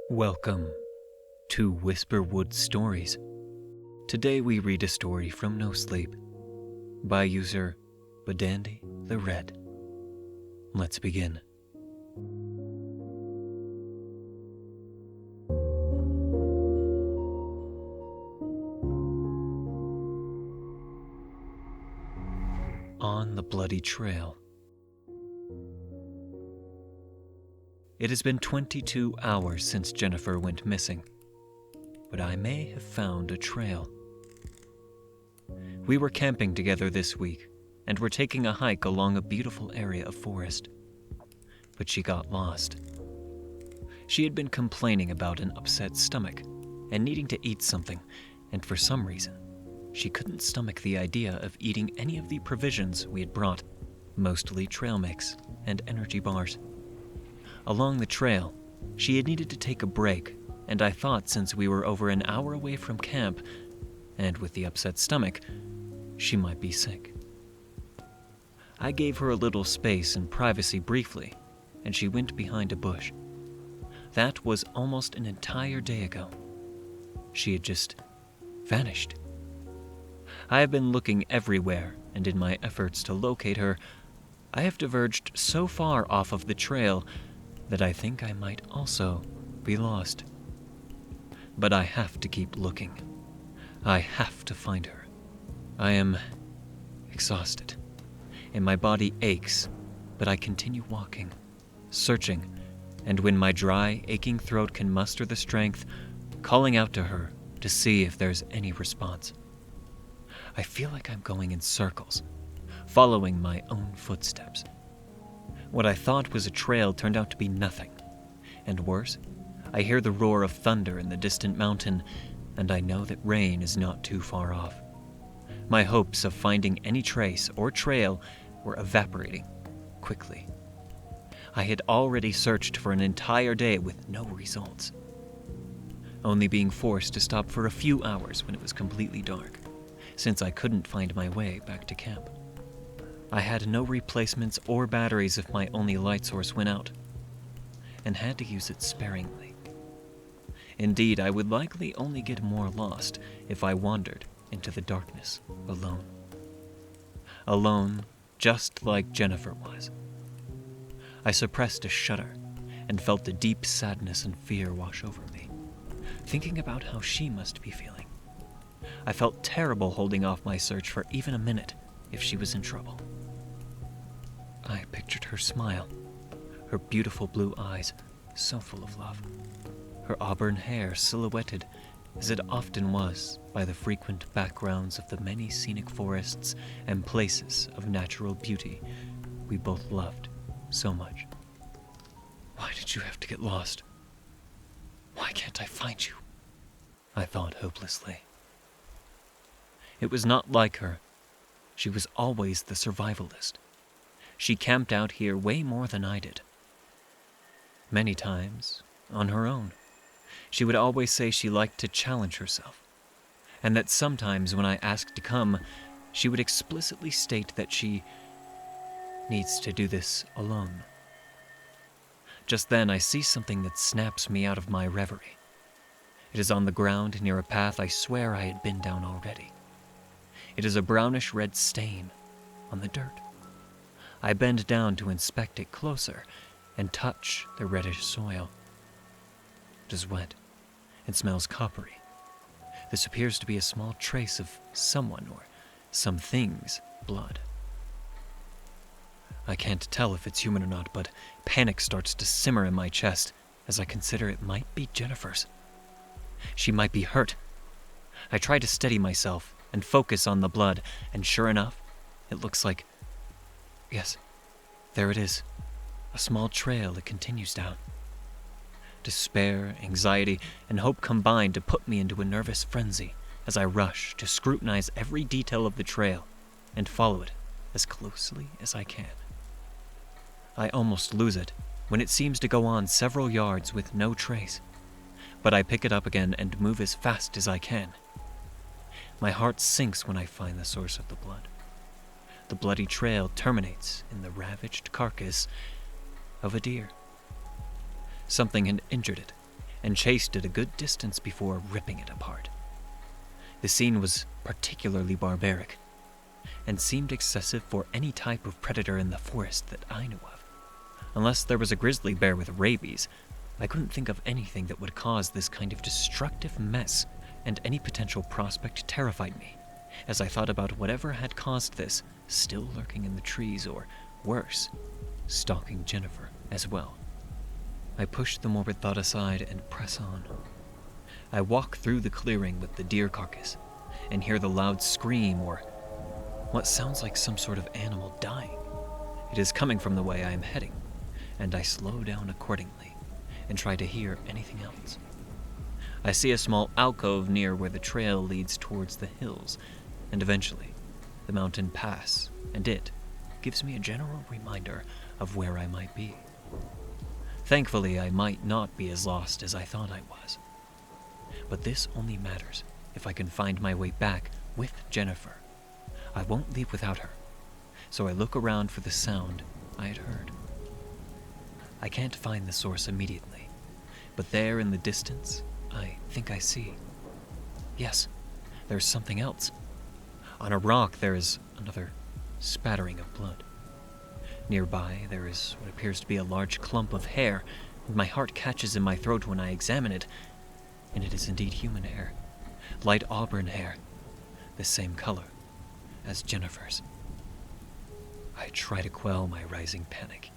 Welcome to Whisperwood Stories. Today we read a story from Nosleep by user BadandyTheRed. Let's begin. On the Bloody Trail. It has been 22 hours since Jennifer went missing, but I may have found a trail. We were camping together this week and were taking a hike along a beautiful area of forest, but she got lost. She had been complaining about an upset stomach and needing to eat something, and for some reason, she couldn't stomach the idea of eating any of the provisions we had brought, mostly trail mix and energy bars. Along the trail, she had needed to take a break, and I thought since we were over an hour away from camp, and with the upset stomach, she might be sick. I gave her a little space and privacy briefly, and she went behind a bush. That was almost an entire day ago. She had just vanished. I have been looking everywhere, and in my efforts to locate her, I have diverged so far off of the trail that I think I might also be lost. But I have to keep looking. I have to find her. I am exhausted, and my body aches, but I continue walking, searching, and when my dry, aching throat can muster the strength, calling out to her to see if there's any response. I feel like I'm going in circles, following my own footsteps. What I thought was a trail turned out to be nothing, and worse, I hear the roar of thunder in the distant mountain, and I know that rain is not too far off. My hopes of finding any trace or trail were evaporating quickly. I had already searched for an entire day with no results, only being forced to stop for a few hours when it was completely dark, since I couldn't find my way back to camp. I had no replacements or batteries if my only light source went out, and had to use it sparingly. Indeed, I would likely only get more lost if I wandered into the darkness alone. Alone, just like Jennifer was. I suppressed a shudder and felt the deep sadness and fear wash over me, thinking about how she must be feeling. I felt terrible holding off my search for even a minute if she was in trouble. I pictured her smile, her beautiful blue eyes so full of love, her auburn hair silhouetted as it often was by the frequent backgrounds of the many scenic forests and places of natural beauty we both loved so much. Why did you have to get lost? Why can't I find you? I thought hopelessly. It was not like her. She was always the survivalist. She camped out here way more than I did. Many times, on her own. She would always say she liked to challenge herself, and that sometimes when I asked to come, she would explicitly state that she needs to do this alone. Just then, I see something that snaps me out of my reverie. It is on the ground near a path I swear I had been down already. It is a brownish-red stain on the dirt. I bend down to inspect it closer and touch the reddish soil. It is wet and smells coppery. This appears to be a small trace of someone or something's blood. I can't tell if it's human or not, but panic starts to simmer in my chest as I consider it might be Jennifer's. She might be hurt. I try to steady myself and focus on the blood, and sure enough, it looks like... Yes, there it is. A small trail that continues down. Despair, anxiety, and hope combine to put me into a nervous frenzy as I rush to scrutinize every detail of the trail and follow it as closely as I can. I almost lose it when it seems to go on several yards with no trace, but I pick it up again and move as fast as I can. My heart sinks when I find the source of the blood. The bloody trail terminates in the ravaged carcass of a deer. Something had injured it, and chased it a good distance before ripping it apart. The scene was particularly barbaric, and seemed excessive for any type of predator in the forest that I knew of. Unless there was a grizzly bear with rabies, I couldn't think of anything that would cause this kind of destructive mess, and any potential prospect terrified me, as I thought about whatever had caused this still lurking in the trees, or worse, stalking Jennifer as well. I push the morbid thought aside and press on. I walk through the clearing with the deer carcass and hear the loud scream, or what sounds like some sort of animal dying. It is coming from the way I am heading, and I slow down accordingly and try to hear anything else. I see a small alcove near where the trail leads towards the hills, and eventually the mountain pass, and it gives me a general reminder of where I might be. Thankfully, I might not be as lost as I thought I was. But this only matters if I can find my way back with Jennifer. I won't leave without her, so I look around for the sound I had heard. I can't find the source immediately, but there in the distance, I think I see. Yes, there's something else. On a rock, there is another spattering of blood. Nearby, there is what appears to be a large clump of hair, and my heart catches in my throat when I examine it, and it is indeed human hair. Light auburn hair, the same color as Jennifer's. I try to quell my rising panic.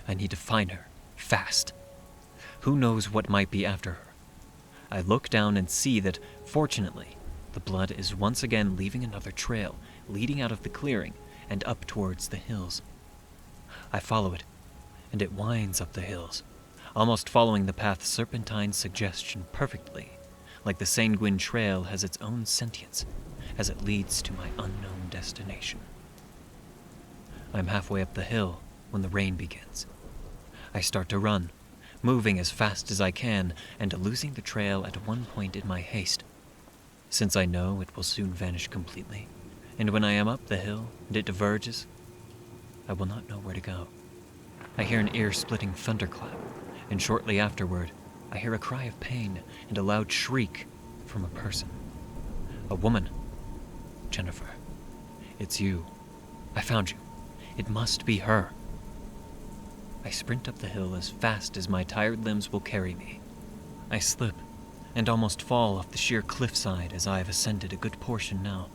I need to find her, fast. Who knows what might be after her? I look down and see that, fortunately, the blood is once again leaving another trail, leading out of the clearing and up towards the hills. I follow it, and it winds up the hills, almost following the path's serpentine suggestion perfectly, like the sanguine trail has its own sentience as it leads to my unknown destination. I'm halfway up the hill when the rain begins. I start to run, moving as fast as I can and losing the trail at one point in my haste. Since I know it will soon vanish completely, and when I am up the hill and it diverges, I will not know where to go. I hear an ear-splitting thunderclap, and shortly afterward, I hear a cry of pain and a loud shriek from a person. A woman. Jennifer. It's you. I found you. It must be her. I sprint up the hill as fast as my tired limbs will carry me. I slip and almost fall off the sheer cliffside as I have ascended a good portion now.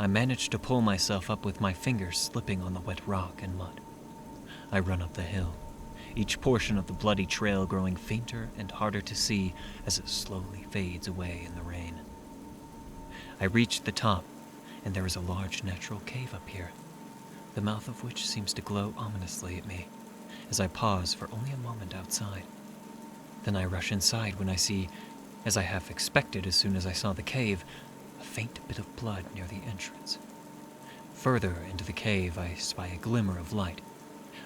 I manage to pull myself up with my fingers slipping on the wet rock and mud. I run up the hill, each portion of the bloody trail growing fainter and harder to see as it slowly fades away in the rain. I reach the top, and there is a large natural cave up here, the mouth of which seems to glow ominously at me as I pause for only a moment outside. Then I rush inside when I see, as I half expected as soon as I saw the cave, a faint bit of blood near the entrance. Further into the cave, I spy a glimmer of light.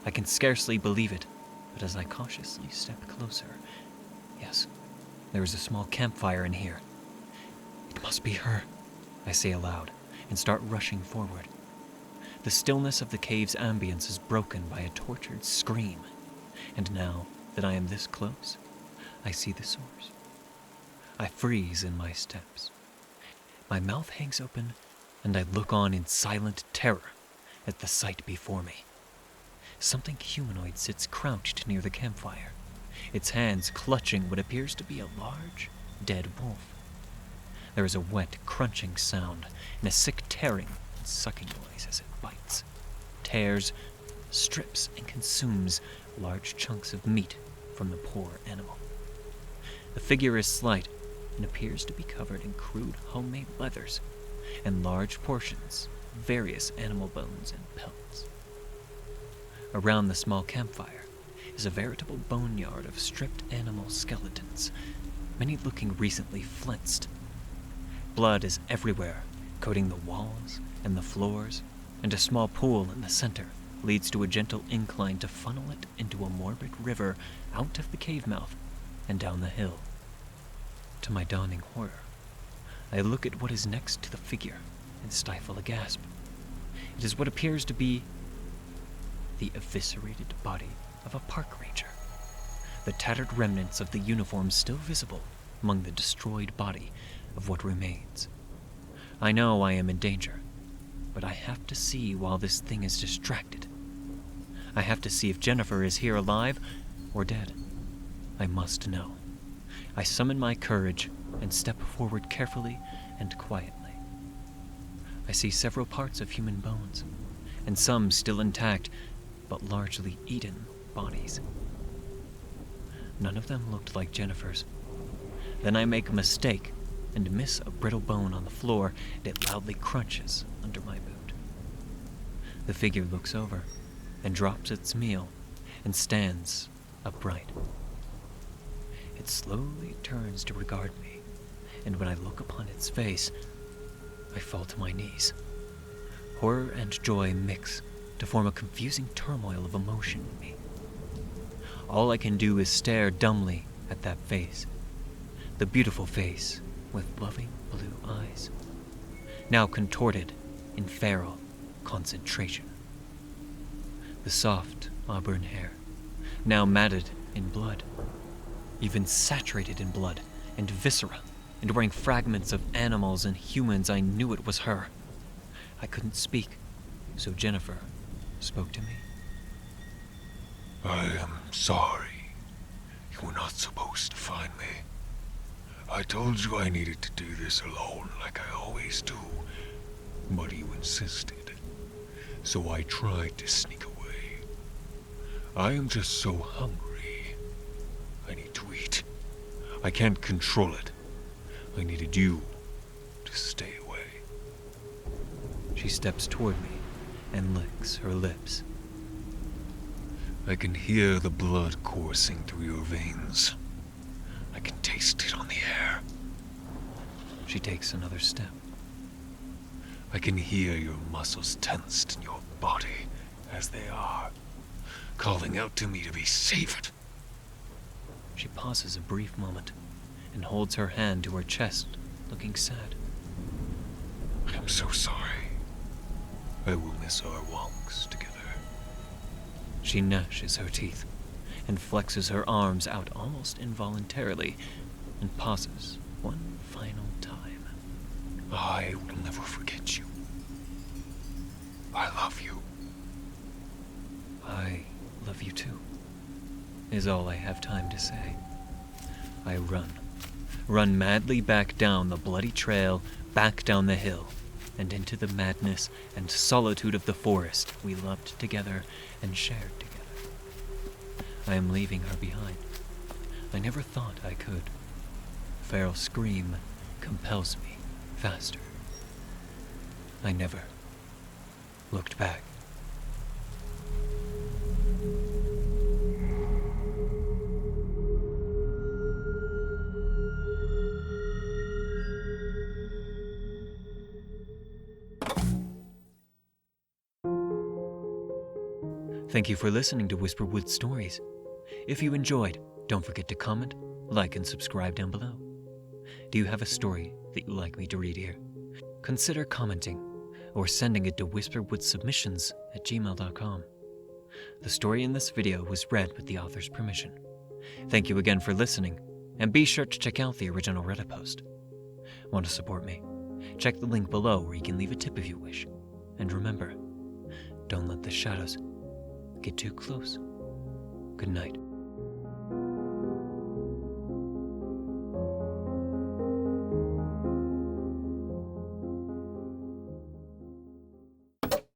I can scarcely believe it, but as I cautiously step closer, yes, there is a small campfire in here. It must be her, I say aloud, and start rushing forward. The stillness of the cave's ambience is broken by a tortured scream, and now that I am this close, I see the source. I freeze in my steps. My mouth hangs open, and I look on in silent terror at the sight before me. Something humanoid sits crouched near the campfire, its hands clutching what appears to be a large, dead wolf. There is a wet, crunching sound and a sick tearing and sucking noise as it bites, tears, strips, and consumes large chunks of meat from the poor animal. The figure is slight and appears to be covered in crude homemade leathers and large portions of various animal bones and pelts. Around the small campfire is a veritable boneyard of stripped animal skeletons, many looking recently flensed. Blood is everywhere, coating the walls and the floors, and a small pool in the center leads to a gentle incline to funnel it into a morbid river out of the cave mouth and down the hill. To my dawning horror, I look at what is next to the figure and stifle a gasp. It is what appears to be the eviscerated body of a park ranger. the tattered remnants of the uniform still visible among the destroyed body of what remains. I know I am in danger, but I have to see while this thing is distracted. I have to see if Jennifer is here alive or dead. I must know. I summon my courage and step forward carefully and quietly. I see several parts of human bones, and some still intact, but largely eaten bodies. None of them looked like Jennifer's. Then I make a mistake and miss a brittle bone on the floor, and it loudly crunches under my boot. The figure looks over and drops its meal and stands upright. It slowly turns to regard me, and when I look upon its face, I fall to my knees. Horror and joy mix to form a confusing turmoil of emotion in me. All I can do is stare dumbly at that face, the beautiful face with loving blue eyes, now contorted in feral concentration. The soft auburn hair, now matted in blood, even saturated in blood and viscera, and wearing fragments of animals and humans. I knew it was her. I couldn't speak, so Jennifer spoke to me. I am sorry. You were not supposed to find me. I told you I needed to do this alone, like I always do, but you insisted, so I tried to sneak away. I am just so hungry. I need to eat. I can't control it. I needed you to stay away. She steps toward me and licks her lips. I can hear the blood coursing through your veins. I can taste it on the air. She takes another step. I can hear your muscles tensed in your body as they are, calling out to me to be saved. She pauses a brief moment and holds her hand to her chest, looking sad. I am so sorry. I will miss our walks together. She gnashes her teeth and flexes her arms out almost involuntarily and pauses one final time. I will never forget you. I love you. I love you too, is all I have time to say. I run madly back down the bloody trail, back down the hill, and into the madness and solitude of the forest we loved together and shared together. I am leaving her behind. I never thought I could. A feral scream compels me faster. I never looked back. Thank you for listening to Whisperwood Stories. If you enjoyed, don't forget to comment, like, and subscribe down below. Do you have a story that you'd like me to read here? Consider commenting or sending it to whisperwoodsubmissions@gmail.com. The story in this video was read with the author's permission. Thank you again for listening, and be sure to check out the original Reddit post. Want to support me? Check the link below where you can leave a tip if you wish. And remember, don't let the shadows get too close. Good night.